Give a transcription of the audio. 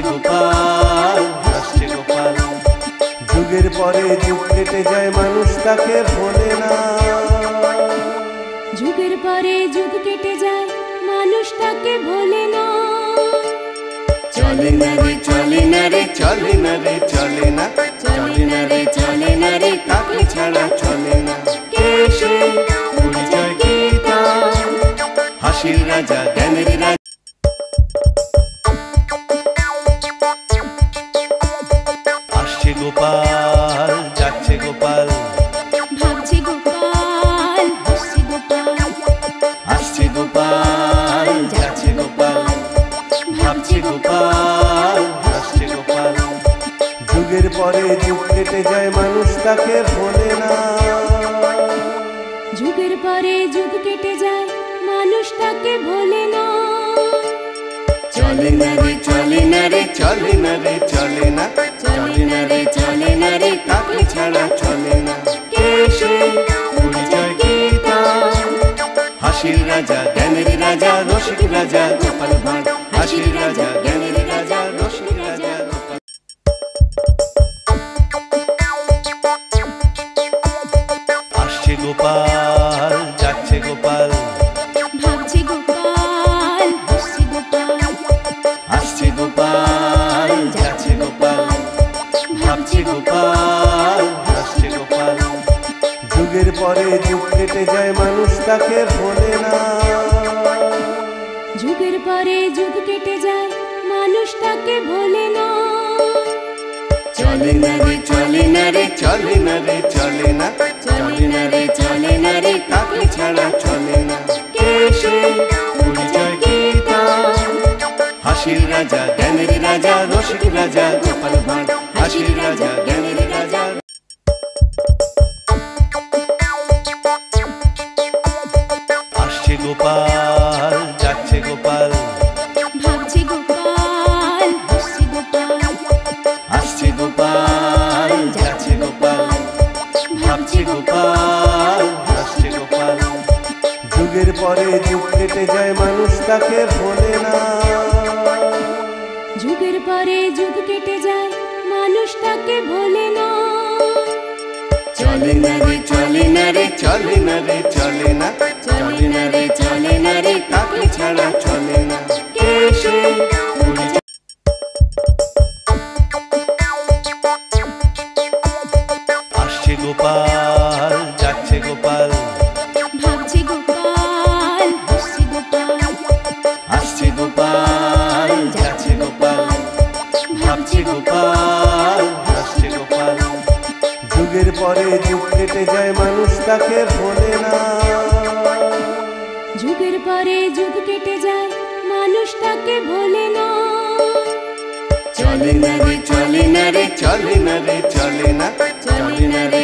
গোপাল, হাসছে গোপাল। যুগের পরে যুগ কেটে যায়, মানুষ তাকে ভোলে না। যুগের পরে যুগ কেটে যায়, মানুষ তাকে ভোলে না। চলে না রে, চলে না রে, চলে না রে, চলে না, চলে না রে, চলে না রে, তাকে ছাড়া চলে না। কে সে? পরিচয় কি তার? হাসির রাজা, জ্ঞানের রাজা। আসছে গোপাল, যাচ্ছে গোপাল, ভাবছে গোপাল, হাসছে গোপাল। আসছে গোপাল, যাচ্ছে গোপাল, ভাবছে গোপাল, হাসছে গোপাল। যুগের পরে যুগ কেটে যায়, মানুষ তাকে ভোলে না। যুগের পরে যুগ কেটে যায়, মানুষ তাকে ভোলে না। চলে না রে, চলে না রে, চলে না রে, চলে না, চলে না রে, চলে না রে, তাকে ছাড়া চলে না। কে সে? পরিচয় কি তার? হাসির রাজা, জ্ঞানের রাজা, রসিক রাজা, গোপাল ভাঁড়। হাসির রাজা, জ্ঞানের রাজা, রসিক রাজা, গোপাল। আসছে গোপাল, যাচ্ছে গোপাল, ভাবছে গোপাল, হাসছে গোপাল। আসছে গোপাল, যাচ্ছে গোপাল, ভাবছে গোপাল, হাসছে গোপাল। যুগের পরে যুগ কেটে যায়, মানুষ তাকে ভোলে না। যুগের পরে যুগ কেটে যায়, মানুষ তাকে ভোলে না। চলে না রে, চলে না রে, চলে না রে, চলে না, চলে না রে, চলে না রে, তাকে ছাড়া চলে না। কে সে? পরিচয় কি তার? হাসির রাজা, জ্ঞানের রাজা, রসিক রাজা, গোপাল ভাঁড়। হাসির রাজা, জ্ঞানের রাজা। আসছে গোপাল, যাচ্ছে গোপাল, ভাবছে গোপাল, হাসছে গোপাল। আসছে গোপাল, যাচ্ছে গোপাল, ভাবছে গোপাল, হাসছে গোপাল। যুগের পরে যুগ কেটে যায়, মানুষ তাকে ভোলে না। যুগের পরে যুগ কেটে যায়, মানুষ তাকে ভোলে না। চলে না রে, চলে না রে, চলে না রে, চলে না, চলে না রে, চলে না রে, তাকে ছাড়া চলে না। কে সে? পরিচয়। আসছে গোপাল, যাচ্ছে গোপাল, ভাবছে গোপাল, হাসছে গোপাল। আসছে গোপাল, যাচ্ছে গোপাল, ভাবছে গোপাল, হাসছে গোপাল। যুগের পরে যুগ কেটে যায়, মানুষ তাকে ভোলে না। যুগের পরে যুগ কেটে যায়, মানুষ তাকে ভোলে না। চলে না রে, চলে না রে, চলে না রে, চলে না, চলে না রে,